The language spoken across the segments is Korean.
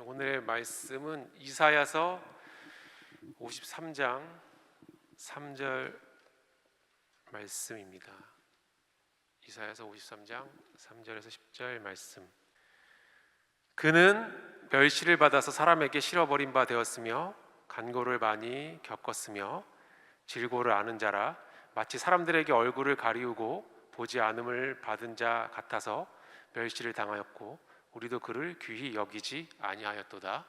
오늘의 말씀은 이사야서 53장 3절 말씀입니다. 이사야서 53장 3절에서 10절 말씀. 그는 멸시를 받아서 사람에게 실어버린 바 되었으며 간고를 많이 겪었으며 질고를 아는 자라 마치 사람들에게 얼굴을 가리우고 보지 않음을 받은 자 같아서 멸시를 당하였고 우리도 그를 귀히 여기지 아니하였도다.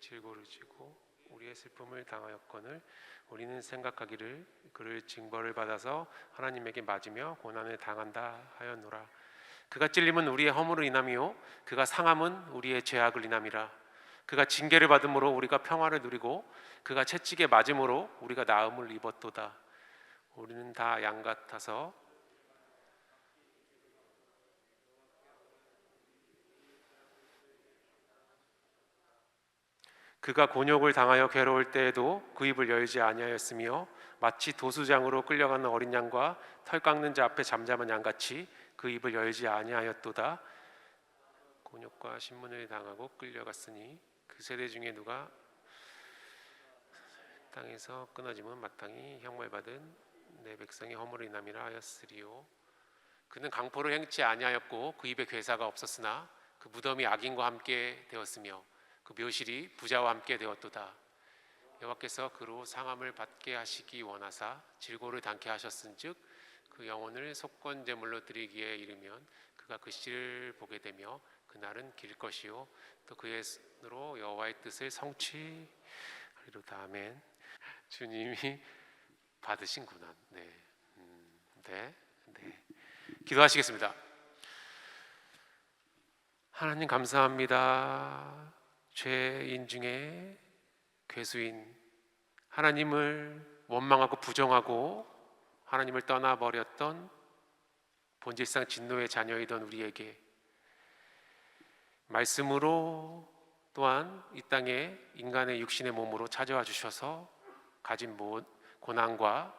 질고를 지고 우리의 슬픔을 당하였거늘 우리는 생각하기를 그를 징벌을 받아서 하나님에게 맞으며 고난을 당한다 하였노라. 그가 찔림은 우리의 허물을 인함이요 그가 상함은 우리의 죄악을 인함이라. 그가 징계를 받음으로 우리가 평화를 누리고 그가 채찍에 맞음으로 우리가 나음을 입었도다. 우리는 다 양 같아서 그가 곤욕을 당하여 괴로울 때에도 그 입을 열지 아니하였으며 마치 도수장으로 끌려가는 어린 양과 털 깎는 자 앞에 잠잠한 양같이 그 입을 열지 아니하였도다. 곤욕과 신문을 당하고 끌려갔으니 그 세대 중에 누가 땅에서 끊어짐은 마땅히 형벌받은 내 백성의 허물을 인함이라 하였으리요. 그는 강포를 행치 아니하였고 그 입에 괴사가 없었으나 그 무덤이 악인과 함께 되었으며 그 묘실이 부자와 함께 되었도다. 여호와께서 그로 상함을 받게 하시기 원하사 질고를 당케 하셨은즉 그 영혼을 속건 제물로 드리기에 이르면 그가 그 씨를 보게 되며 그날은 길 것이요 또 그의 손으로 여호와의 뜻을 성취하리로다. 아멘. 주님이 받으신 고난. 네. 기도하시겠습니다. 하나님 감사합니다. 죄인 중에 괴수인 하나님을 원망하고 부정하고 하나님을 떠나버렸던 본질상 진노의 자녀이던 우리에게 말씀으로 또한 이 땅에 인간의 육신의 몸으로 찾아와 주셔서 가진 고난과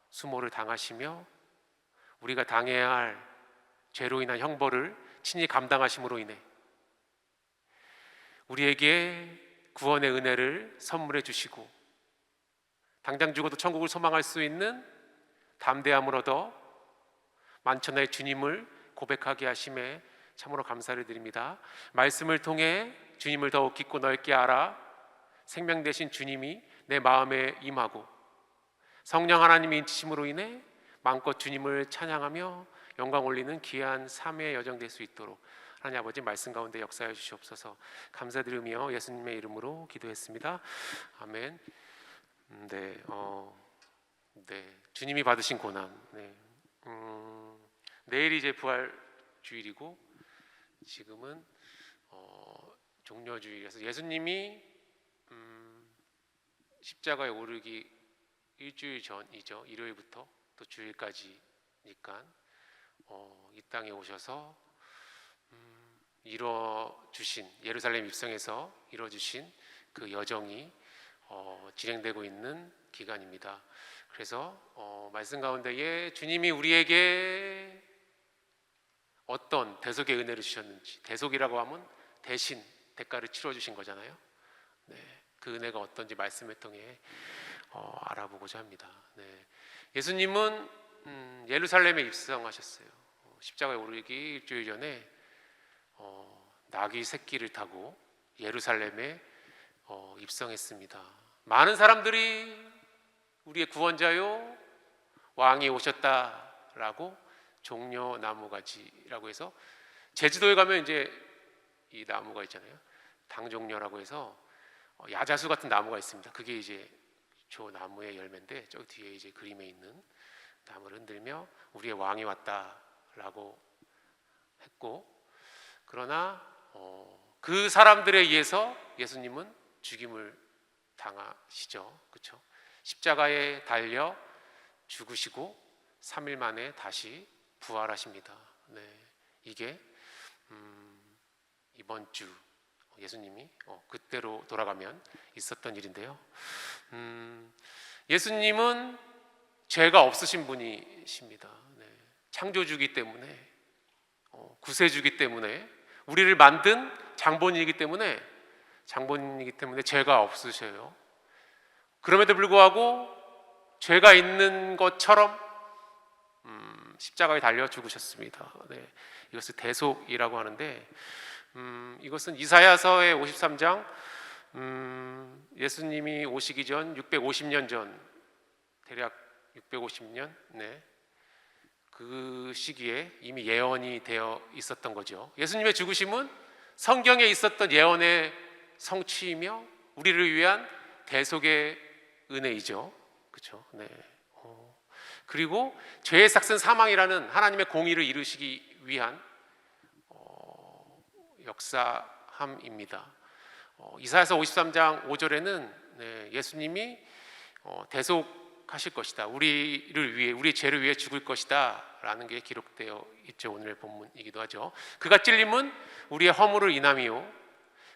수모를 당하시며 우리가 당해야 할 죄로 인한 형벌을 친히 감당하심으로 인해 우리에게 구원의 은혜를 선물해 주시고 당장 죽어도 천국을 소망할 수 있는 담대함을 얻어 만천하의 주님을 고백하게 하심에 참으로 감사를 드립니다. 말씀을 통해 주님을 더욱 깊고 넓게 알아 생명 되신 주님이 내 마음에 임하고 성령 하나님의 인치심으로 인해 마음껏 주님을 찬양하며 영광 올리는 귀한 삶의 여정 될 수 있도록 하나님 아버지 말씀 가운데 역사해 주시옵소서. 감사드리며 예수님의 이름으로 기도했습니다. 아멘. 주님이 받으신 고난. 내일이 이제 부활 주일이고 지금은 종려주일이라서 예수님이 십자가에 오르기 일주일 전이죠. 일요일부터 또 주일까지니까 이 땅에 오셔서 이뤄주신 예루살렘 입성에서 이뤄주신 그 여정이 진행되고 있는 기간입니다. 그래서 말씀 가운데에 주님이 우리에게 어떤 대속의 은혜를 주셨는지, 대속이라고 하면 대신 대가를 치러주신 거잖아요. 그 은혜가 어떤지 말씀을 통해 알아보고자 합니다. 예수님은 예루살렘에 입성하셨어요. 십자가에 오르기 일주일 전에 나귀 새끼를 타고 예루살렘에 입성했습니다. 많은 사람들이 우리의 구원자요 왕이 오셨다라고 종려 나무가지라고 해서 제주도에 가면 이제 이 나무가 있잖아요. 당종려라고 해서 야자수 같은 나무가 있습니다. 그게 이제 저 나무의 열매인데 저 뒤에 이제 그림에 있는 나무를 흔들며 우리의 왕이 왔다라고 했고, 그러나 그 사람들에 의해서 예수님은 죽임을 당하시죠. 그렇죠? 십자가에 달려 죽으시고 3일 만에 다시 부활하십니다. 이게 이번 주 예수님이 그때로 돌아가면 있었던 일인데요. 예수님은 죄가 없으신 분이십니다. 창조주기 때문에 구세주기 때문에 우리를 만든 장본인이기 때문에 죄가 없으셔요. 그럼에도 불구하고 죄가 있는 것처럼 십자가에 달려 죽으셨습니다. 네, 이것을 대속이라고 하는데 이것은 이사야서의 53장 예수님이 오시기 전 650년 전, 대략 650년, 그 시기에 이미 예언이 되어 있었던 거죠. 예수님의 죽으심은 성경에 있었던 예언의 성취이며 우리를 위한 대속의 은혜이죠. 그렇죠? 네. 그리고 죄의 삭슨 사망이라는 하나님의 공의를 이루시기 위한 역사함입니다. 이사야서 53장 5절에는 예수님이 대속하실 것이다, 우리를 위해, 우리 죄를 위해 죽을 것이다 라는 게 기록되어 있죠. 오늘의 본문이기도 하죠. 그가 찔림은 우리의 허물을 인함이요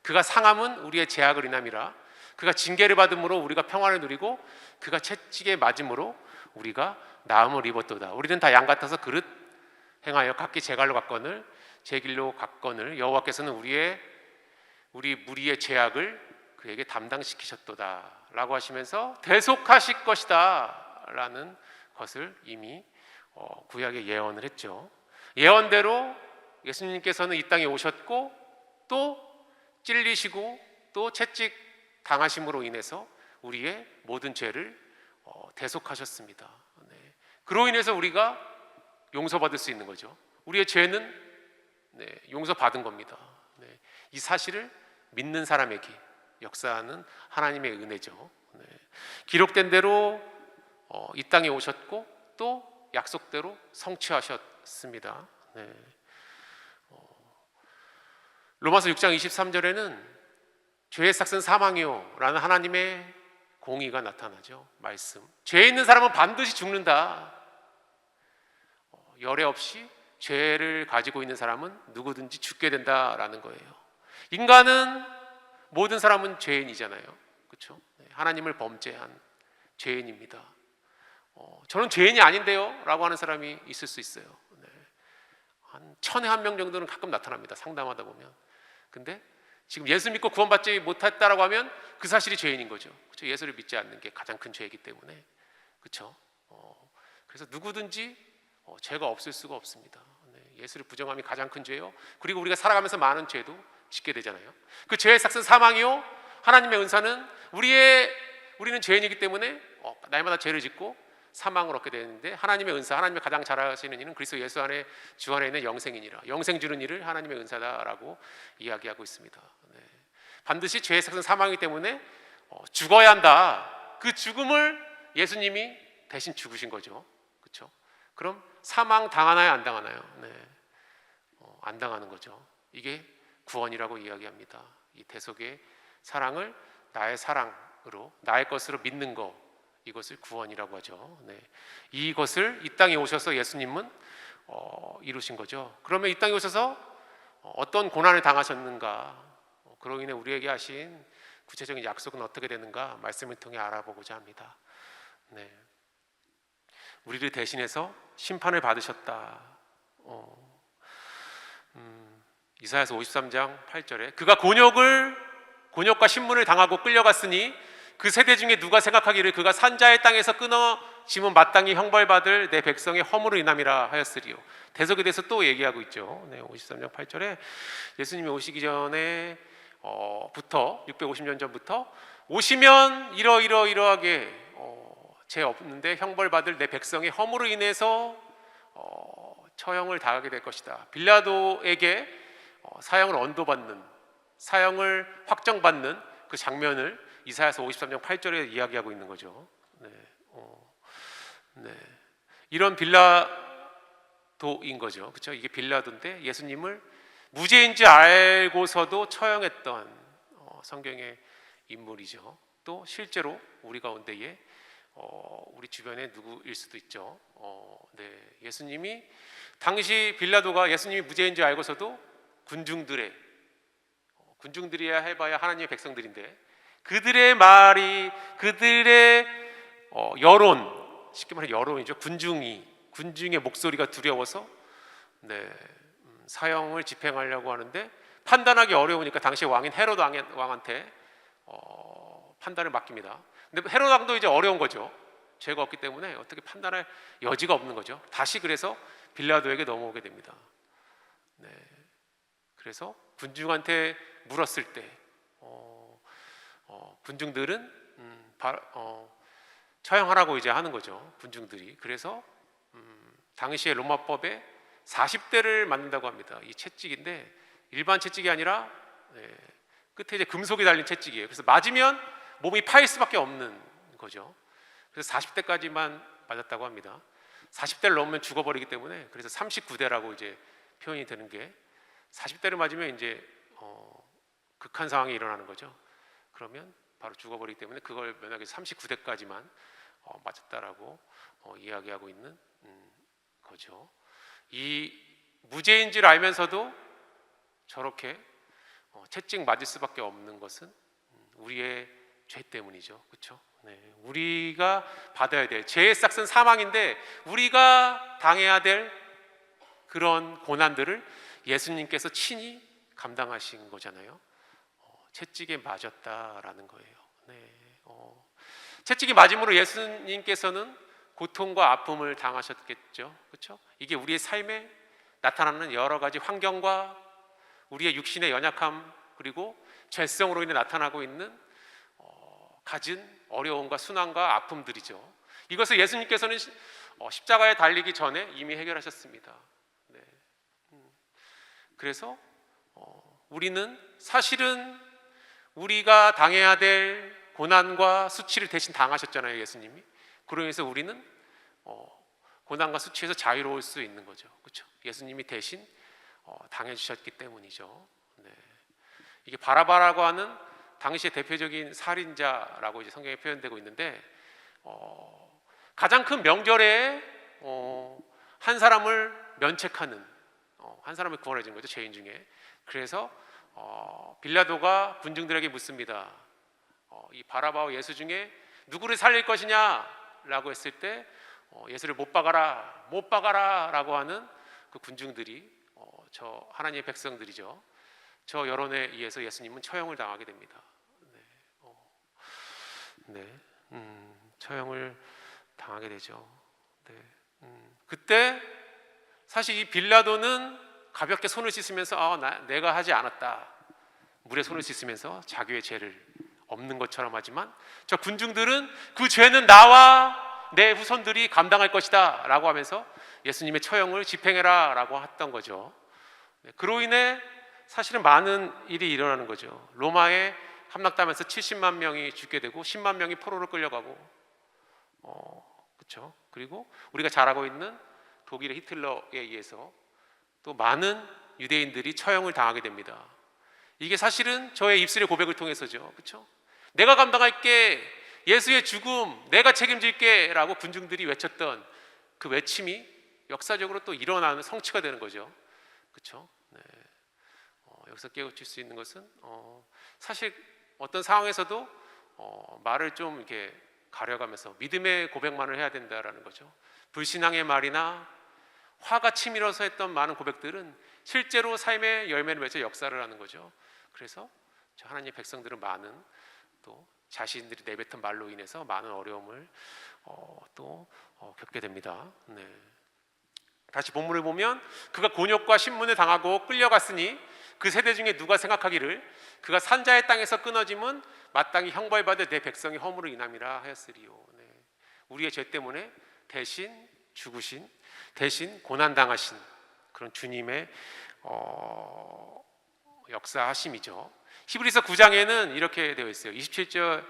그가 상함은 우리의 죄악을 인함이라. 그가 징계를 받음으로 우리가 평안을 누리고 그가 채찍에 맞음으로 우리가 나음을 입었도다. 우리는 다 양 같아서 그릇 행하여 각기 제 갈로 갔거늘 제 길로 갔거늘 여호와께서는 우리 무리의 죄악을 그에게 담당시키셨도다 라고 하시면서 대속하실 것이다 라는 것을 이미 구약에 예언을 했죠. 예언대로 예수님께서는 이 땅에 오셨고 또 찔리시고 또 채찍 당하심으로 인해서 우리의 모든 죄를 대속하셨습니다. 그로 인해서 우리가 용서받을 수 있는 거죠. 우리의 죄는 용서받은 겁니다. 이 사실을 믿는 사람에게 역사하는 하나님의 은혜죠. 기록된 대로 이 땅에 오셨고 또 약속대로 성취하셨습니다. 로마서 6장 23절에는 죄의 삭은 사망이요 라는 하나님의 공의가 나타나죠. 말씀. 죄 있는 사람은 반드시 죽는다. 열애 없이 죄를 가지고 있는 사람은 누구든지 죽게 된다라는 거예요. 인간은 모든 사람은 죄인이잖아요. 그렇죠? 하나님을 범죄한 죄인입니다. 저는 죄인이 아닌데요 라고 하는 사람이 있을 수 있어요. 한 1000명 정도는 가끔 나타납니다. 상담하다 보면. 근데 지금 예수 믿고 구원받지 못했다라고 하면 그 사실이 죄인인 거죠. 그렇죠? 예수를 믿지 않는 게 가장 큰 죄이기 때문에. 그렇죠? 그래서 누구든지 죄가 없을 수가 없습니다. 예수를 부정함이 가장 큰 죄요. 그리고 우리가 살아가면서 많은 죄도 짓게 되잖아요. 그 죄의 삭은 사망이요 하나님의 은사는 우리는 죄인이기 때문에 날마다 죄를 짓고 사망을 얻게 되는데, 하나님의 은사, 하나님의 가장 잘하시는 일은 그리스도 예수 안에 주 안에 있는 영생이니라. 영생 주는 일을 하나님의 은사다라고 이야기하고 있습니다. 반드시 죄의 삭은 사망이기 때문에 죽어야 한다. 그 죽음을 예수님이 대신 죽으신 거죠. 그렇죠? 그럼 사망 당하나요, 안 당하나요? 안 당하는 거죠. 이게 구원이라고 이야기합니다. 이 대속의 사랑을 나의 사랑으로, 나의 것으로 믿는 것, 이것을 구원이라고 하죠. 이것을 이 땅에 오셔서 예수님은 이루신 거죠. 그러면 이 땅에 오셔서 어떤 고난을 당하셨는가, 그로 인해 우리에게 하신 구체적인 약속은 어떻게 되는가 말씀을 통해 알아보고자 합니다. 우리를 대신해서 심판을 받으셨다. 이사야서 53장 8절에 그가 곤욕과 신문을 당하고 끌려갔으니 그 세대 중에 누가 생각하기를 그가 산자의 땅에서 끊어짐은 마땅히 형벌받을 내 백성의 허물을 인함이라 하였으리요. 대속에 대해서 또 얘기하고 있죠. 53장 8절에 예수님이 오시기 전에 부터 650년 전부터 오시면 이러하게 죄 없는데 형벌받을 내 백성의 허물을 인해서 처형을 당하게 될 것이다. 빌라도에게 사형을 언도받는, 사형을 확정받는 그 장면을 이사야서 53장 8절에 이야기하고 있는 거죠. 이런 빌라도인 거죠. 그렇죠? 이게 빌라도인데 예수님을 무죄인지 알고서도 처형했던 성경의 인물이죠. 또 실제로 우리 가운데에 우리 주변에 누구일 수도 있죠. 예수님이 당시 빌라도가 예수님이 무죄인지 알고서도 군중들이야 해봐야 하나님의 백성들인데 그들의 말이, 그들의 여론, 쉽게 말해 여론이죠. 군중의 목소리가 두려워서 사형을 집행하려고 하는데 판단하기 어려우니까 당시 왕인 헤롯 왕한테 판단을 맡깁니다. 근데 헤롯 왕도 이제 어려운 거죠. 죄가 없기 때문에 어떻게 판단할 여지가 없는 거죠. 다시 그래서 빌라도에게 넘어오게 됩니다. 네. 그래서 군중한테 물었을 때 군중들은 처형하라고 이제 하는 거죠. 군중들이. 그래서 당시의 로마법에 40대를 맞는다고 합니다. 이 채찍인데 일반 채찍이 아니라 끝에 이제 금속이 달린 채찍이에요. 그래서 맞으면 몸이 파일 수밖에 없는 거죠. 그래서 40대까지만 맞았다고 합니다. 40대를 넘으면 죽어버리기 때문에 그래서 39대라고 이제 표현이 되는 게 40대를 맞으면 이제 극한 상황이 일어나는 거죠. 그러면 바로 죽어버리기 때문에 그걸 면하기 위해서 39대까지만 맞았다라고 이야기하고 있는 거죠. 이 무죄인 줄 알면서도 저렇게 채찍 맞을 수밖에 없는 것은 우리의 죄 때문이죠. 그렇죠? 네, 우리가 받아야 될 죄의 싹은 사망인데 우리가 당해야 될 그런 고난들을 예수님께서 친히 감당하신 거잖아요. 채찍에 맞았다라는 거예요. 네, 채찍이 맞음으로 예수님께서는 고통과 아픔을 당하셨겠죠. 그렇죠? 이게 우리의 삶에 나타나는 여러 가지 환경과 우리의 육신의 연약함 그리고 죄성으로 인해 나타나고 있는 갖은 어려움과 순환과 아픔들이죠. 이것을 예수님께서는 십자가에 달리기 전에 이미 해결하셨습니다. 네. 그래서 우리는 사실은 우리가 당해야 될 고난과 수치를 대신 당하셨잖아요, 예수님이. 그로 인해서 우리는 고난과 수치에서 자유로울 수 있는 거죠. 그렇죠? 예수님이 대신 당해주셨기 때문이죠. 네. 이게 바라바라고 하는 당시의 대표적인 살인자라고 이제 성경에 표현되고 있는데 가장 큰 명절에 한 사람을 면책하는 한 사람을 구원해 주는 거죠, 죄인 중에. 그래서 빌라도가 군중들에게 묻습니다. 이 바라바와 예수 중에 누구를 살릴 것이냐라고 했을 때 예수를 못 박아라 라고 하는 그 군중들이 저 하나님의 백성들이죠. 저 여론에 의해서 예수님은 처형을 당하게 됩니다. 처형을 당하게 되죠. 네. 그때 사실 이 빌라도는 가볍게 손을 씻으면서 내가 하지 않았다, 물에 손을 씻으면서 자기의 죄를 없는 것처럼 하지만 저 군중들은 그 죄는 나와 내 후손들이 감당할 것이다 라고 하면서 예수님의 처형을 집행해라 라고 했던 거죠. 그로 인해 사실은 많은 일이 일어나는 거죠. 로마에 함락당하면서 70만 명이 죽게 되고 10만 명이 포로로 끌려가고 그렇죠. 그리고 우리가 잘 알고 있는 독일의 히틀러에 의해서 또 많은 유대인들이 처형을 당하게 됩니다. 이게 사실은 저의 입술의 고백을 통해서죠. 그렇죠? 내가 감당할게, 예수의 죽음 내가 책임질게 라고 군중들이 외쳤던 그 외침이 역사적으로 또 일어나는 성취가 되는 거죠. 그렇죠? 네. 여기서 깨우칠 수 있는 것은 사실 어떤 상황에서도 말을 좀 이렇게 가려가면서 믿음의 고백만을 해야 된다라는 거죠. 불신앙의 말이나 화가 치밀어서 했던 많은 고백들은 실제로 삶의 열매를 맺어 역사를 하는 거죠. 그래서 하나님의 백성들은 많은 또 자신들이 내뱉은 말로 인해서 많은 어려움을 또 겪게 됩니다. 네. 다시 본문을 보면 그가 곤욕과 신문을 당하고 끌려갔으니 그 세대 중에 누가 생각하기를 그가 산자의 땅에서 끊어짐은 마땅히 형벌받을 내 백성의 허물을 인함이라 하였으리요. 네. 우리의 죄 때문에 대신 죽으신, 대신 고난당하신 그런 주님의 역사하심이죠. 히브리서 9장에는 이렇게 되어 있어요. 27절,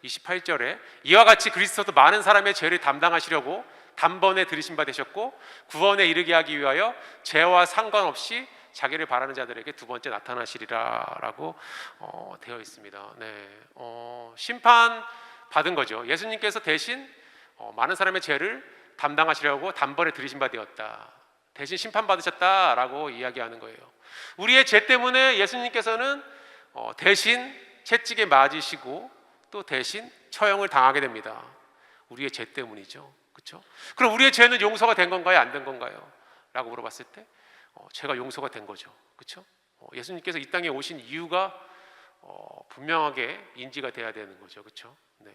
28절에 이와 같이 그리스도도 많은 사람의 죄를 담당하시려고 단번에 들이신 바 되셨고 구원에 이르게 하기 위하여 죄와 상관없이 자기를 바라는 자들에게 두 번째 나타나시리라 라고 되어 있습니다. 네. 심판 받은 거죠. 예수님께서 대신 많은 사람의 죄를 담당하시려고 단번에 들이신 바 되었다, 대신 심판 받으셨다라고 이야기하는 거예요. 우리의 죄 때문에 예수님께서는 대신 채찍에 맞으시고 또 대신 처형을 당하게 됩니다. 우리의 죄 때문이죠. 그렇죠? 그럼 우리의 죄는 용서가 된 건가요? 안 된 건가요? 라고 물어봤을 때 죄가 용서가 된 거죠. 그렇죠? 예수님께서 이 땅에 오신 이유가 분명하게 인지가 돼야 되는 거죠. 그렇죠? 네.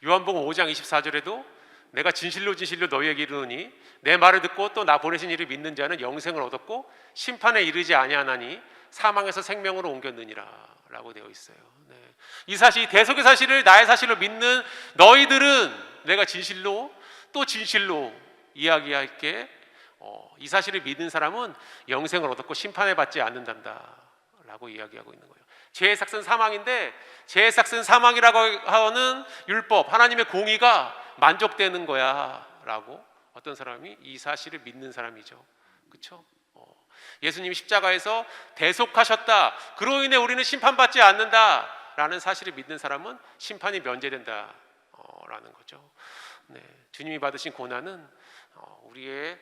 요한복음 5장 24절에도 내가 진실로 진실로 너희에게 이르노니 내 말을 듣고 또 나 보내신 이를 믿는 자는 영생을 얻었고 심판에 이르지 아니하나니 사망에서 생명으로 옮겼느니라 라고 되어 있어요. 네. 이 사실, 대속의 사실을 나의 사실로 믿는 너희들은 내가 진실로 또 진실로 이야기할게, 이 사실을 믿는 사람은 영생을 얻었고 심판을 받지 않는단다 라고 이야기하고 있는 거예요. 죄의 삭은 사망인데, 죄의 삭은 사망이라고 하는 율법, 하나님의 공의가 만족되는 거야 라고 어떤 사람이 이 사실을 믿는 사람이죠. 그렇죠? 예수님이 십자가에서 대속하셨다, 그로 인해 우리는 심판받지 않는다 라는 사실을 믿는 사람은 심판이 면제된다 라는 거죠. 네, 주님이 받으신 고난은 우리의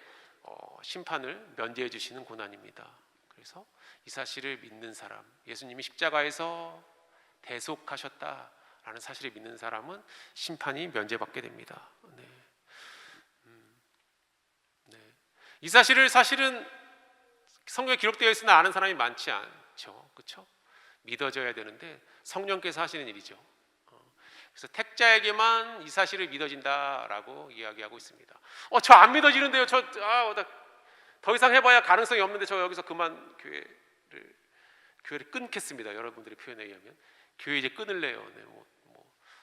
심판을 면제해 주시는 고난입니다. 그래서 이 사실을 믿는 사람, 예수님이 십자가에서 대속하셨다라는 사실을 믿는 사람은 심판이 면제받게 됩니다. 네. 네. 이 사실을 사실은 성경에 기록되어 있으나 아는 사람이 많지 않죠. 그렇죠? 믿어져야 되는데 성령께서 하시는 일이죠. 그래서 택자에게만 이 사실을 믿어진다라고 이야기하고 있습니다. 저 안 믿어지는데요. 더 이상 해봐야 가능성이 없는데 저 여기서 그만 교회를 끊겠습니다. 여러분들의 표현에 의하면 교회 이제 끊을래요. 네,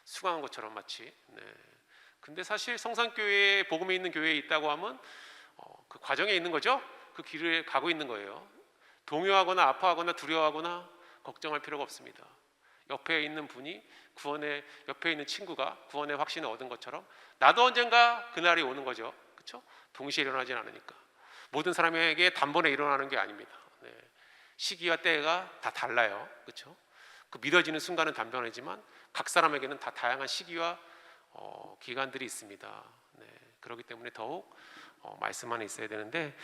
수강한 것처럼 마치. 네. 근데 사실 성산교회에 복음이 있는 교회에 있다고 하면 그 과정에 있는 거죠. 그 길을 가고 있는 거예요. 동요하거나 아파하거나 두려워하거나 걱정할 필요가 없습니다. 옆에 있는 분이 옆에 있는 친구가 구원의 확신을 얻은 것처럼 나도 언젠가 그날이 오는 거죠. 그렇죠? 동시에 일어나진 않으니까. 모든 사람에게 단번에 일어나는 게 아닙니다. 네. 시기와 때가 다 달라요. 그렇죠? 그 믿어지는 순간은 단번이지만 각 사람에게는 다 다양한 시기와 기간들이 있습니다. 네. 그렇기 때문에 더욱 말씀 안에 있어야 되는데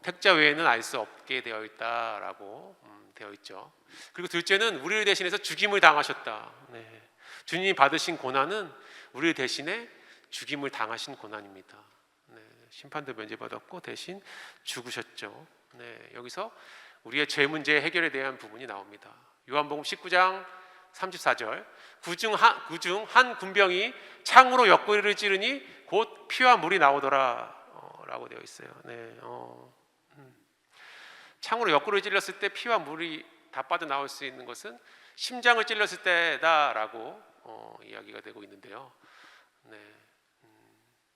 택자 외에는 알 수 없게 되어 있다라고 되어 있죠. 그리고 둘째는 우리를 대신해서 죽임을 당하셨다. 네. 주님이 받으신 고난은 우리를 대신에 죽임을 당하신 고난입니다. 네. 심판도 면제받았고 대신 죽으셨죠. 네. 여기서 우리의 죄 문제 해결에 대한 부분이 나옵니다. 요한복음 19장 34절 그중 한 군병이 창으로 옆구리를 찌르니 곧 피와 물이 나오더라 라고 되어 있어요. 네. 창으로 옆구리를 찔렀을 때 피와 물이 다 빠져나올 수 있는 것은 심장을 찔렀을 때다라고 이야기가 되고 있는데요. 네.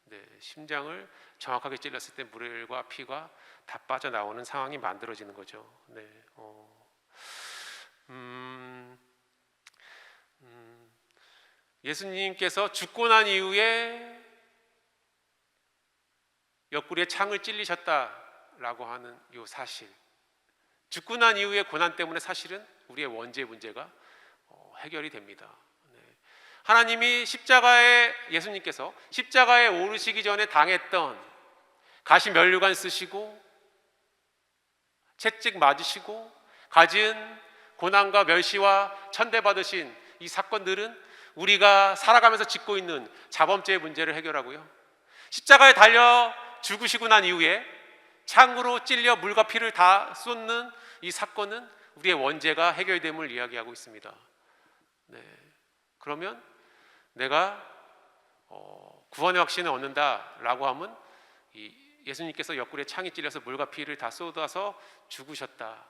네. 심장을 정확하게 찔렀을 때 물과 피가 다 빠져나오는 상황이 만들어지는 거죠. 네. 예수님께서 죽고 난 이후에 옆구리에 창을 찔리셨다라고 하는 이 사실, 죽고 난 이후의 고난 때문에 사실은 우리의 원죄 문제가 해결이 됩니다. 네. 하나님이 예수님께서 십자가에 오르시기 전에 당했던 가시 면류관 쓰시고 채찍 맞으시고 가진 고난과 멸시와 천대받으신 이 사건들은 우리가 살아가면서 짓고 있는 자범죄의 문제를 해결하고요, 십자가에 달려 죽으시고 난 이후에 창으로 찔려 물과 피를 다 쏟는 이 사건은 우리의 원죄가 해결됨을 이야기하고 있습니다. 네. 그러면 내가 구원의 확신을 얻는다라고 하면 예수님께서 옆구리에 창이 찔려서 물과 피를 다 쏟아서 죽으셨다,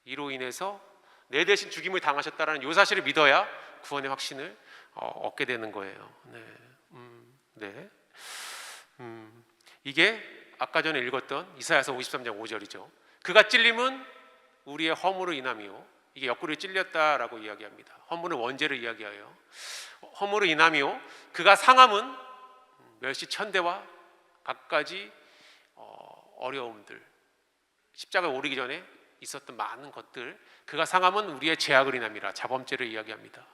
이로 인해서 내 대신 죽임을 당하셨다라는 이 사실을 믿어야 구원의 확신을 얻게 되는 거예요. 네. 네. 이게 아까 전에 읽었던 이사야서 53장 5절이죠. 그가 찔림은 우리의 허물로 인함이요, 이게 옆구리에 찔렸다라고 이야기합니다. 허물은 원죄를 이야기하여 허물로 인함이요, 그가 상함은 멸시 천대와 갖가지 어려움들, 십자가에 오르기 전에 있었던 많은 것들, 그가 상함은 우리의 죄악을 인함이라, 자범죄를 이야기합니다.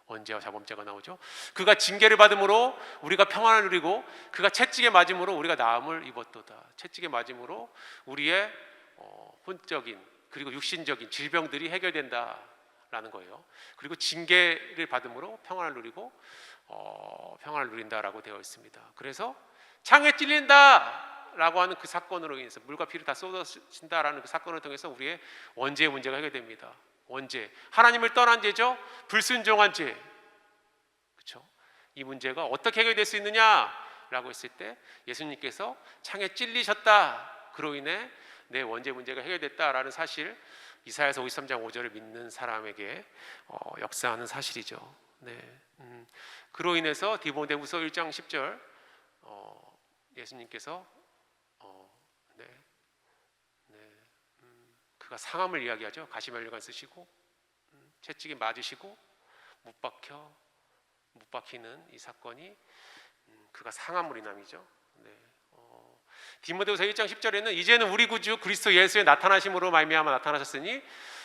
원죄와 자범죄가 나오죠. 그가 징계를 받음으로 우리가 평안을 누리고 그가 채찍에 맞음으로 우리가 나음을 입었도다. 채찍에 맞음으로 우리의 혼적인 그리고 육신적인 질병들이 해결된다라는 거예요. 그리고 징계를 받음으로 평안을 누리고 평안을 누린다라고 되어 있습니다. 그래서 창에 찔린다 라고 하는 그 사건으로 인해서 물과 피를 다 쏟아진다라는 그 사건을 통해서 우리의 원죄의 문제가 해결됩니다. 원죄, 하나님을 떠난 죄죠. 불순종한 죄. 그렇죠? 이 문제가 어떻게 해결될 수 있느냐라고 했을 때 예수님께서 창에 찔리셨다. 그로 인해 내 원죄 문제가 해결됐다라는 사실, 이사야서 53장 5절을 믿는 사람에게 역사하는 사실이죠. 네. 그로 인해서 디모데후서 1장 10절 예수님께서 그가 상함을 이야기하죠. 가시면류관 쓰시고 채찍에 맞으시고 못 박히는 이 사건이 그가 상함으로 인함이죠. 네. 디모데후서 1장 10절에는 이제는 우리 구주 그리스도 예수의 나타나심으로 말미암아 나타나셨으니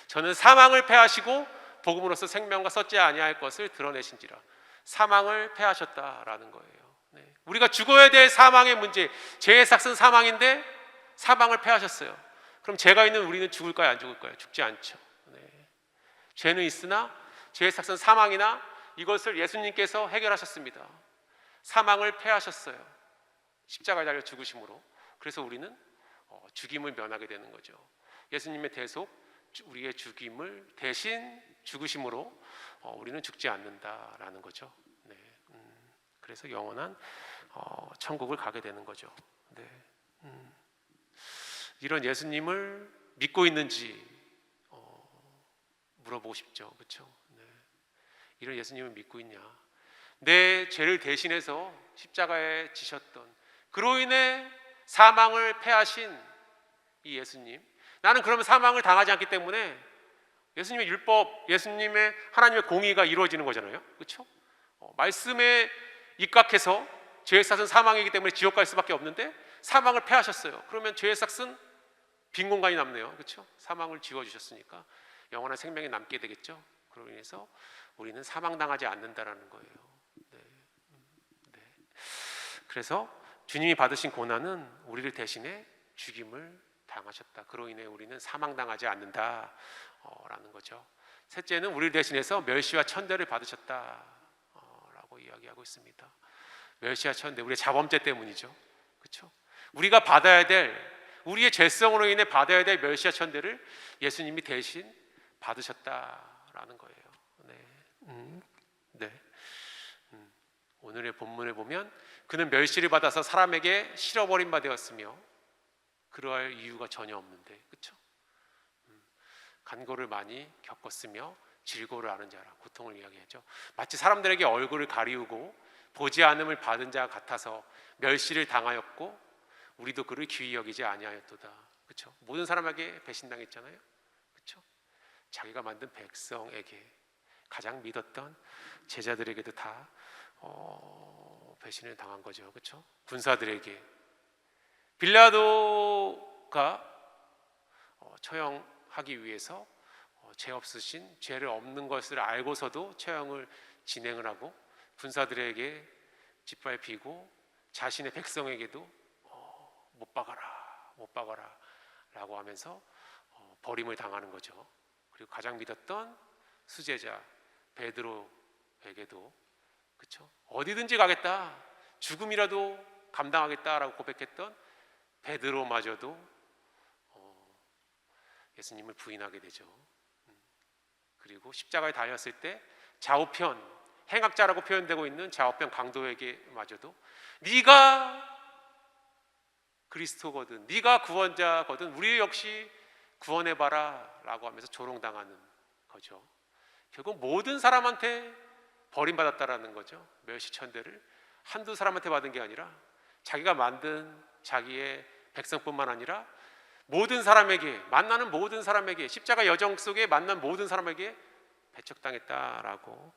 저는 사망을 패하시고 복음으로써 생명과 썩지 아니할 것을 드러내신지라. 사망을 패하셨다라는 거예요. 네. 우리가 죽어야 될 사망의 문제, 죄의 삭은 사망인데 사망을 패하셨어요. 그럼 죄가 있는 우리는 죽을까요? 안 죽을까요? 죽지 않죠. 네. 죄는 있으나 죄의 삭은 사망이나 이것을 예수님께서 해결하셨습니다. 사망을 패하셨어요. 십자가에 달려 죽으심으로. 그래서 우리는 죽임을 면하게 되는 거죠. 예수님의 대속, 우리의 죽임을 대신 죽으심으로 우리는 죽지 않는다라는 거죠. 네. 그래서 영원한 천국을 가게 되는 거죠. 네. 이런 예수님을 믿고 있는지 물어보고 싶죠. 그렇죠? 네. 이런 예수님을 믿고 있냐? 내 죄를 대신해서 십자가에 지셨던, 그로 인해 사망을 패하신 이 예수님, 나는 그러면 사망을 당하지 않기 때문에 예수님의 율법, 예수님의 하나님의 공의가 이루어지는 거잖아요. 그렇죠? 말씀에 입각해서 죄의 삭은 사망이기 때문에 지옥 갈 수밖에 없는데 사망을 패하셨어요. 그러면 죄의 삭은 빈 공간이 남네요. 그렇죠? 사망을 지워주셨으니까 영원한 생명이 남게 되겠죠. 그로 인해서 우리는 사망당하지 않는다라는 거예요. 네. 네. 그래서 주님이 받으신 고난은 우리를 대신해 죽임을 당하셨다. 그로 인해 우리는 사망당하지 않는다라는 거죠. 셋째는 우리를 대신해서 멸시와 천대를 받으셨다라고 이야기하고 있습니다. 멸시와 천대, 우리의 자범죄 때문이죠. 그렇죠? 우리가 받아야 될, 우리의 죄성으로 인해 받아야 될 멸시와 천대를 예수님이 대신 받으셨다라는 거예요. 네. 네. 오늘의 본문을 보면 그는 멸시를 받아서 사람에게 실어버린 바 되었으며 그러할 이유가 전혀 없는데, 그렇죠? 간고를 많이 겪었으며 질고를 아는 자라, 고통을 이야기하죠. 마치 사람들에게 얼굴을 가리우고 보지 않음을 받은 자 같아서 멸시를 당하였고 우리도 그를 귀히 여기지 아니하였도다. 그렇죠? 모든 사람에게 배신당했잖아요. 그렇죠? 자기가 만든 백성에게, 가장 믿었던 제자들에게도 다 배신을 당한 거죠. 그렇죠? 군사들에게, 빌라도가 처형하기 위해서 죄 없으신, 죄를 없는 것을 알고서도 처형을 진행을 하고 군사들에게 짓밟히고 자신의 백성에게도 못 박아라 라고 하면서 버림을 당하는 거죠. 그리고 가장 믿었던 수제자 베드로에게도, 그렇죠? 어디든지 가겠다, 죽음이라도 감당하겠다라고 고백했던 베드로마저도 예수님을 부인하게 되죠. 그리고 십자가에 달렸을 때 좌우편, 행악자라고 표현되고 있는 좌우편 강도에게마저도 네가 그리스도거든, 네가 구원자거든, 우리 역시 구원해봐라 라고 하면서 조롱당하는 거죠. 결국 모든 사람한테 버림받았다라는 거죠. 멸시천대를 한두 사람한테 받은 게 아니라 자기가 만든 자기의 백성뿐만 아니라 모든 사람에게, 만나는 모든 사람에게, 십자가 여정 속에 만난 모든 사람에게 배척당했다라고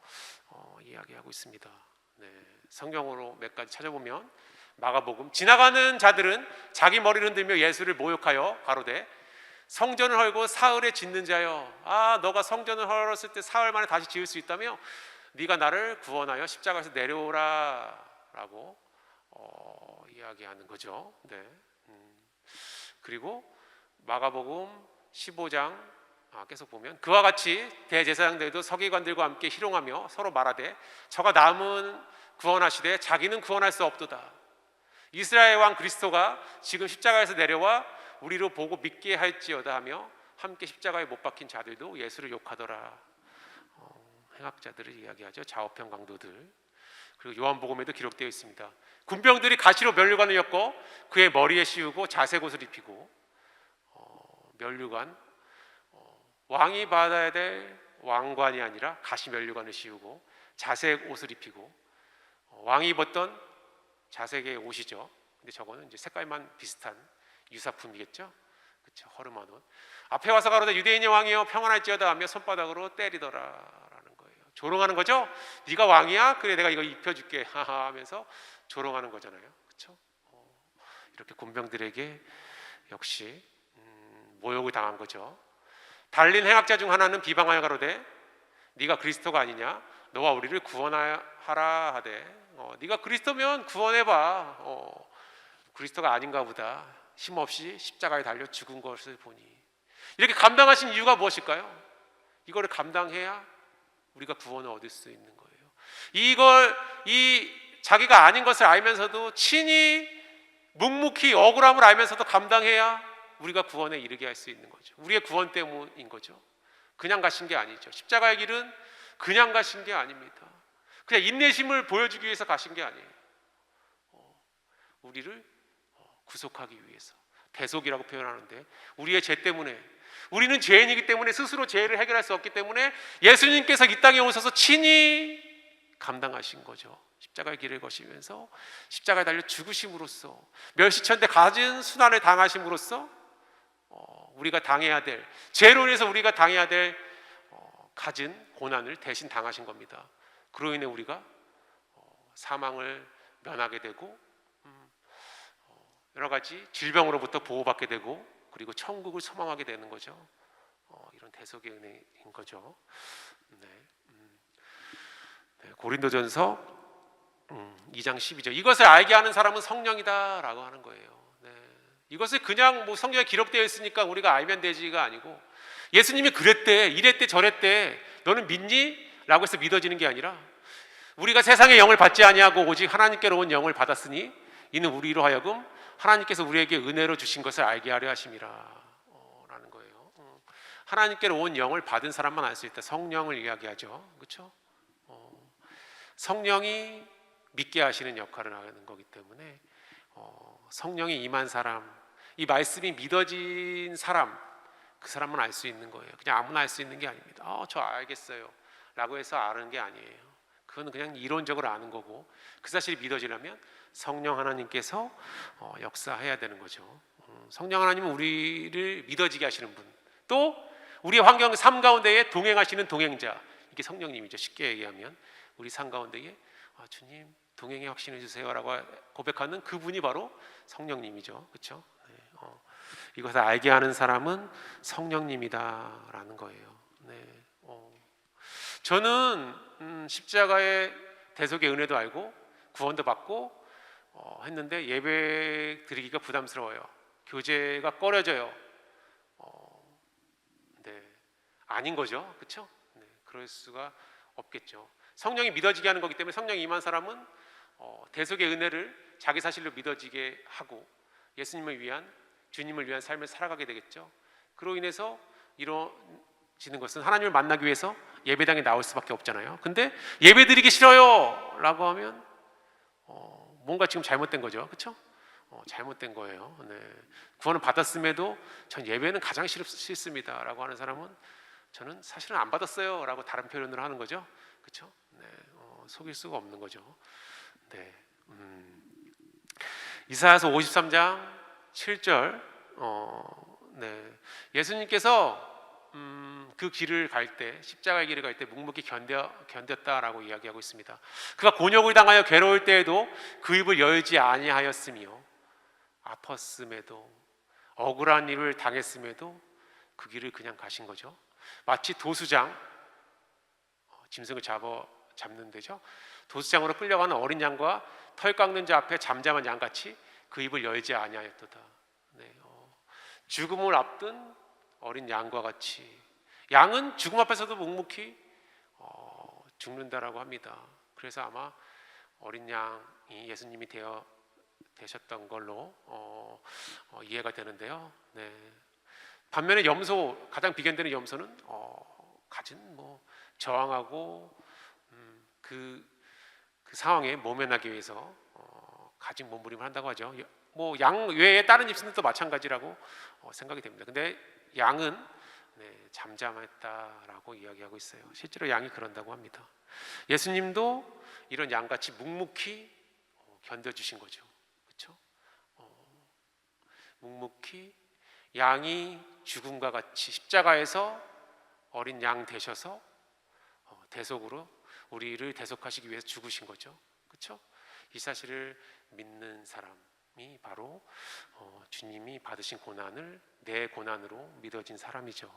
이야기하고 있습니다. 네, 성경으로 몇 가지 찾아보면 마가복음, 지나가는 자들은 자기 머리를 흔들며 예수를 모욕하여 가로되 성전을 헐고 사흘에 짓는 자여, 너가 성전을 헐었을 때 사흘 만에 다시 지을 수 있다며 네가 나를 구원하여 십자가에서 내려오라 라고 이야기하는 거죠. 네. 그리고 마가복음 15장 계속 보면 그와 같이 대제사장들도 서기관들과 함께 희롱하며 서로 말하되 저가 남은 구원하시되 자기는 구원할 수 없도다. 이스라엘 왕 그리스도가 지금 십자가에서 내려와 우리로 보고 믿게 할지어다 하며 함께 십자가에 못 박힌 자들도 예수를 욕하더라. 행악자들을 이야기하죠. 좌우편 강도들. 그리고 요한복음에도 기록되어 있습니다. 군병들이 가시로 면류관을 엮고 그의 머리에 씌우고 자색 옷을 입히고, 면류관, 왕이 받아야 될 왕관이 아니라 가시 면류관을 씌우고 자색 옷을 입히고, 왕이 입었던 자색의 옷이죠. 근데 저거는 이제 색깔만 비슷한 유사품이겠죠. 그렇죠. 허름한 옷. 앞에 와서 가로되 유대인의 왕이여 평안할지어다 하며 손바닥으로 때리더라라는 거예요. 조롱하는 거죠. 네가 왕이야? 그래 내가 이거 입혀줄게 하하 하면서 조롱하는 거잖아요. 그렇죠. 이렇게 군병들에게 역시 모욕을 당한 거죠. 달린 행악자 중 하나는 비방하여 가로되 네가 그리스도가 아니냐? 너와 우리를 구원하라 하되, 네가 그리스도면 구원해봐. 그리스도가 아닌가 보다. 힘없이 십자가에 달려 죽은 것을 보니. 이렇게 감당하신 이유가 무엇일까요? 이거를 감당해야 우리가 구원을 얻을 수 있는 거예요. 자기가 아닌 것을 알면서도 친히 묵묵히 억울함을 알면서도 감당해야 우리가 구원에 이르게 할 수 있는 거죠. 우리의 구원 때문인 거죠. 그냥 가신 게 아니죠. 십자가의 길은 그냥 가신 게 아닙니다. 그냥 인내심을 보여주기 위해서 가신 게 아니에요. 우리를 구속하기 위해서. 대속이라고 표현하는데, 우리의 죄 때문에, 우리는 죄인이기 때문에 스스로 죄를 해결할 수 없기 때문에 예수님께서 이 땅에 오셔서 친히 감당하신 거죠. 십자가의 길을 거시면서 십자가에 달려 죽으심으로써, 멸시천대 갖은 순환을 당하심으로써 우리가 당해야 될, 죄로 인해서 우리가 당해야 될 갖은 고난을 대신 당하신 겁니다. 그로 인해 우리가 사망을 면하게 되고 여러 가지 질병으로부터 보호받게 되고, 그리고 천국을 소망하게 되는 거죠. 이런 대속의 은혜인 거죠. 네. 고린도전서 2장 12절. 이것을 알게 하는 사람은 성령이다라고 하는 거예요. 네. 이것을 그냥 성경에 기록되어 있으니까 우리가 알면 되지가 아니고, 예수님이 그랬대, 이랬대, 저랬대, 너는 믿니? 라고 해서 믿어지는 게 아니라, 우리가 세상의 영을 받지 아니하고 오직 하나님께로 온 영을 받았으니 이는 우리로 하여금 하나님께서 우리에게 은혜로 주신 것을 알게 하려 하심이라 라는 거예요. 하나님께로 온 영을 받은 사람만 알 수 있다. 성령을 이야기하죠. 그렇죠? 성령이 믿게 하시는 역할을 하는 거기 때문에 성령이 임한 사람, 이 말씀이 믿어진 사람, 그 사람만 알 수 있는 거예요. 그냥 아무나 알 수 있는 게 아닙니다. 저 알겠어요 라고 해서 아는 게 아니에요. 그건 그냥 이론적으로 아는 거고, 그 사실이 믿어지려면 성령 하나님께서 역사해야 되는 거죠. 성령 하나님은 우리를 믿어지게 하시는 분, 또 우리의 환경 삶 가운데에 동행하시는 동행자, 이게 성령님이죠. 쉽게 얘기하면 우리 삶 가운데에 주님 동행의 확신을 주세요 라고 고백하는 그분이 바로 성령님이죠. 그렇죠? 네. 이것을 알게 하는 사람은 성령님이다 라는 거예요. 네. 저는 십자가의 대속의 은혜도 알고 구원도 받고 했는데 예배 드리기가 부담스러워요. 교제가 꺼려져요. 네. 아닌 거죠. 그렇죠? 네. 그럴 수가 없겠죠. 성령이 믿어지게 하는 거기 때문에 성령이 임한 사람은 대속의 은혜를 자기 사실로 믿어지게 하고 예수님을 위한, 주님을 위한 삶을 살아가게 되겠죠. 그로 인해서 이루어지는 것은 하나님을 만나기 위해서 예배당에 나올 수밖에 없잖아요. 근데 예배 드리기 싫어요 라고 하면 뭔가 지금 잘못된 거죠. 그렇죠? 잘못된 거예요. 네. 구원을 받았음에도 전 예배는 가장 싫습니다 라고 하는 사람은 저는 사실은 안 받았어요 라고 다른 표현을 하는 거죠. 그렇죠? 네. 속일 수가 없는 거죠. 네. 이사야서 53장 7절. 네. 예수님께서 그 길을 갈 때, 십자가의 길을 갈 때 묵묵히 견뎠다라고 이야기하고 있습니다. 그가 곤욕을 당하여 괴로울 때에도 그 입을 열지 아니하였으며, 아팠음에도 억울한 일을 당했음에도 그 길을 그냥 가신 거죠. 마치 도수장, 짐승을 잡는 데죠. 도수장으로 끌려가는 어린 양과 털 깎는 자 앞에 잠잠한 양같이 그 입을 열지 아니하였도다. 네. 죽음을 앞둔 어린 양과 같이, 양은 죽음 앞에서도 묵묵히 죽는다라고 합니다. 그래서 아마 어린 양이 예수님이 되어 되셨던 걸로 이해가 되는데요. 네. 반면에 염소, 가장 비견되는 염소는 가진 저항하고 그 상황에 모면하기 위해서 가진 몸부림을 한다고 하죠. 양 외에 다른 입신들도 마찬가지라고 생각이 됩니다. 근데 양은 잠잠했다라고 이야기하고 있어요. 실제로 양이 그런다고 합니다. 예수님도 이런 양같이 묵묵히 견뎌주신 거죠. 그렇죠? 묵묵히 양이 죽음과 같이 십자가에서 어린 양 되셔서 대속으로 우리를 대속하시기 위해서 죽으신 거죠. 그렇죠? 이 사실을 믿는 사람이 바로 주님이 받으신 고난을 내 고난으로 믿어진 사람이죠.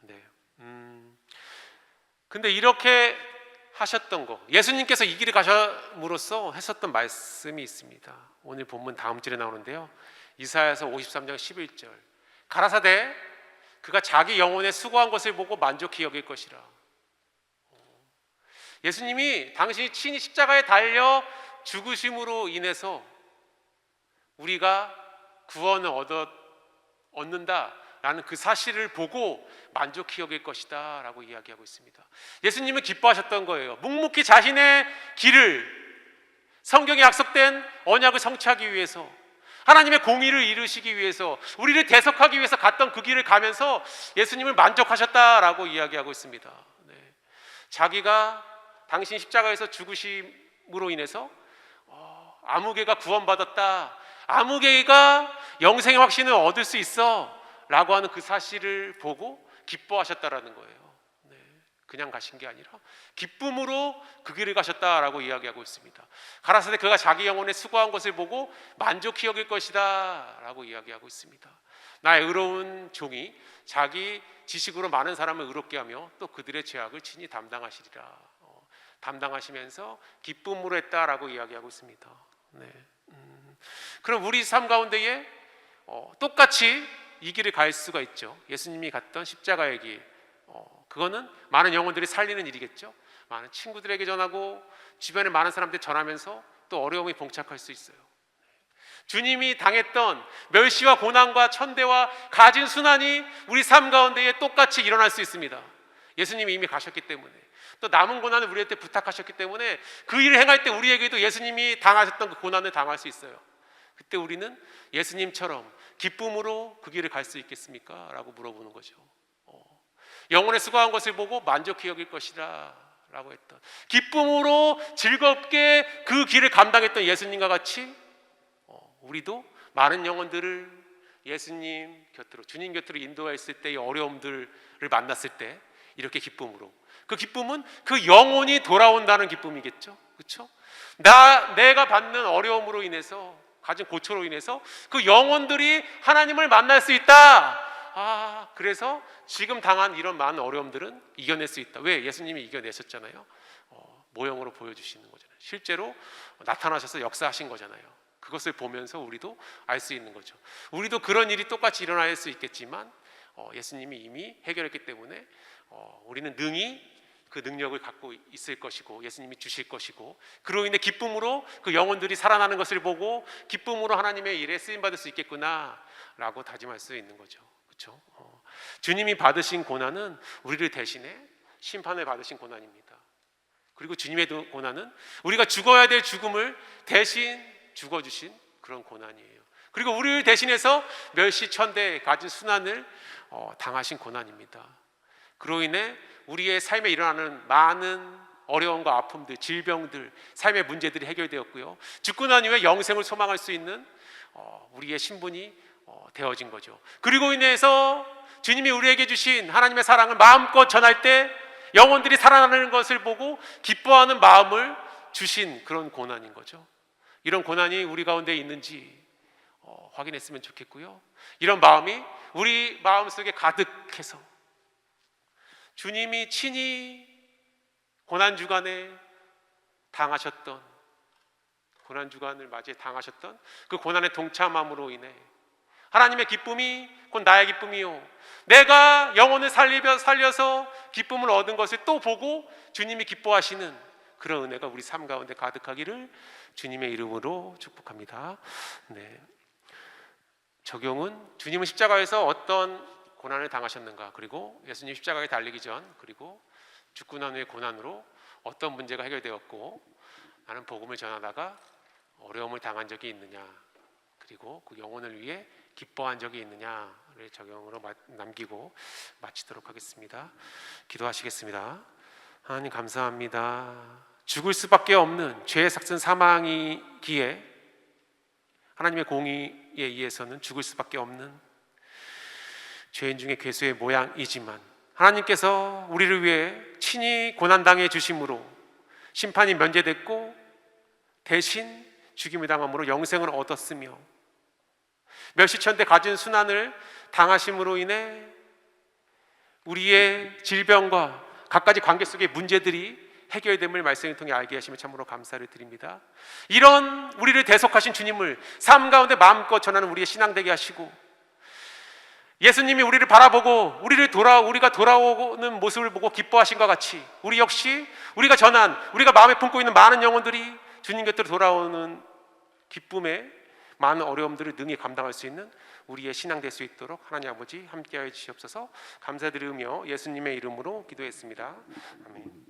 네. 근데 이렇게 하셨던 거, 예수님께서 이 길을 가심으로써 했었던 말씀이 있습니다. 오늘 본문 다음 절에 나오는데요. 이사야서 53장 11절. 가라사대 그가 자기 영혼에 수고한 것을 보고 만족히 여길 것이라. 예수님이 당신이 친히 십자가에 달려 죽으심으로 인해서 우리가 구원을 얻는다라는 그 사실을 보고 만족히 여길 것이다 라고 이야기하고 있습니다. 예수님은 기뻐하셨던 거예요. 묵묵히 자신의 길을, 성경에 약속된 언약을 성취하기 위해서, 하나님의 공의를 이루시기 위해서, 우리를 대속하기 위해서 갔던 그 길을 가면서 예수님을 만족하셨다라고 이야기하고 있습니다. 네. 자기가 당신 십자가에서 죽으심으로 인해서 아무개가 구원받았다, 아무개가 영생의 확신을 얻을 수 있어 라고 하는 그 사실을 보고 기뻐하셨다라는 거예요. 네. 그냥 가신 게 아니라 기쁨으로 그 길을 가셨다라고 이야기하고 있습니다. 가라사대 그가 자기 영혼에 수고한 것을 보고 만족히 여길 것이다 라고 이야기하고 있습니다. 나의 의로운 종이 자기 지식으로 많은 사람을 의롭게 하며 또 그들의 죄악을 친히 담당하시리라. 담당하시면서 기쁨으로 했다라고 이야기하고 있습니다. 네. 그럼 우리 삶 가운데에 똑같이 이 길을 갈 수가 있죠. 예수님이 갔던 십자가의 길, 그거는 많은 영혼들이 살리는 일이겠죠. 많은 친구들에게 전하고 주변에 많은 사람들이 전하면서 또 어려움이 봉착할 수 있어요. 주님이 당했던 멸시와 고난과 천대와 가진 순환이 우리 삶 가운데에 똑같이 일어날 수 있습니다. 예수님이 이미 가셨기 때문에, 또 남은 고난을 우리한테 부탁하셨기 때문에 그 일을 행할 때 우리에게도 예수님이 당하셨던 그 고난을 당할 수 있어요. 그때 우리는 예수님처럼 기쁨으로 그 길을 갈 수 있겠습니까? 라고 물어보는 거죠. 영혼에 수고한 것을 보고 만족히 여길 것이라 라고 했던, 기쁨으로 즐겁게 그 길을 감당했던 예수님과 같이 우리도 많은 영혼들을 예수님 곁으로, 주님 곁으로 인도했을 때의 어려움들을 만났을 때 이렇게 기쁨으로, 그 기쁨은 그 영혼이 돌아온다는 기쁨이겠죠. 그렇죠? 내가 받는 어려움으로 인해서, 가진 고초로 인해서 그 영혼들이 하나님을 만날 수 있다. 그래서 지금 당한 이런 많은 어려움들은 이겨낼 수 있다. 왜? 예수님이 이겨내셨잖아요. 모형으로 보여주시는 거잖아요. 실제로 나타나셔서 역사하신 거잖아요. 그것을 보면서 우리도 알 수 있는 거죠. 우리도 그런 일이 똑같이 일어날 수 있겠지만 예수님이 이미 해결했기 때문에 우리는 능히 그 능력을 갖고 있을 것이고 예수님이 주실 것이고, 그로 인해 기쁨으로 그 영혼들이 살아나는 것을 보고 기쁨으로 하나님의 일에 쓰임받을 수 있겠구나 라고 다짐할 수 있는 거죠. 그렇죠? 주님이 받으신 고난은 우리를 대신해 심판을 받으신 고난입니다. 그리고 주님의 고난은 우리가 죽어야 될 죽음을 대신 죽어주신 그런 고난이에요. 그리고 우리를 대신해서 멸시 천대 가진 순환을 당하신 고난입니다. 그로 인해 우리의 삶에 일어나는 많은 어려움과 아픔들, 질병들, 삶의 문제들이 해결되었고요, 죽고 난 이후에 영생을 소망할 수 있는 우리의 신분이 되어진 거죠. 그리고 인해서 주님이 우리에게 주신 하나님의 사랑을 마음껏 전할 때 영혼들이 살아나는 것을 보고 기뻐하는 마음을 주신 그런 고난인 거죠. 이런 고난이 우리 가운데 있는지 확인했으면 좋겠고요, 이런 마음이 우리 마음속에 가득해서 주님이 친히 고난주간에 당하셨던, 고난주간을 맞이해 당하셨던 그 고난의 동참함으로 인해 하나님의 기쁨이 곧 나의 기쁨이요, 내가 영혼을 살려서 기쁨을 얻은 것을 또 보고 주님이 기뻐하시는 그런 은혜가 우리 삶 가운데 가득하기를 주님의 이름으로 축복합니다. 네. 적용은 주님은 십자가에서 어떤 고난을 당하셨는가, 그리고 예수님 십자가에 달리기 전, 그리고 죽고 난 후의 고난으로 어떤 문제가 해결되었고, 나는 복음을 전하다가 어려움을 당한 적이 있느냐, 그리고 그 영혼을 위해 기뻐한 적이 있느냐를 적용으로 남기고 마치도록 하겠습니다. 기도하시겠습니다. 하나님 감사합니다. 죽을 수밖에 없는 죄의 삭슨 사망이기에 하나님의 공의에 의해서는 죽을 수밖에 없는 죄인 중에 괴수의 모양이지만, 하나님께서 우리를 위해 친히 고난당해 주심으로 심판이 면제됐고 대신 죽임을 당함으로 영생을 얻었으며, 멸시천대 가진 순환을 당하심으로 인해 우리의 질병과 갖가지 관계 속의 문제들이 해결됨을 말씀을 통해 알게 하시며 참으로 감사를 드립니다. 이런 우리를 대속하신 주님을 삶 가운데 마음껏 전하는 우리의 신앙 되게 하시고, 예수님이 우리를 바라보고 우리가 돌아오는 모습을 보고 기뻐하신 것 같이, 우리 역시 우리가 전한, 우리가 마음에 품고 있는 많은 영혼들이 주님 곁으로 돌아오는 기쁨에 많은 어려움들을 능히 감당할 수 있는 우리의 신앙 될 수 있도록 하나님 아버지 함께하여 주시옵소서. 감사드리며 예수님의 이름으로 기도했습니다. 아멘.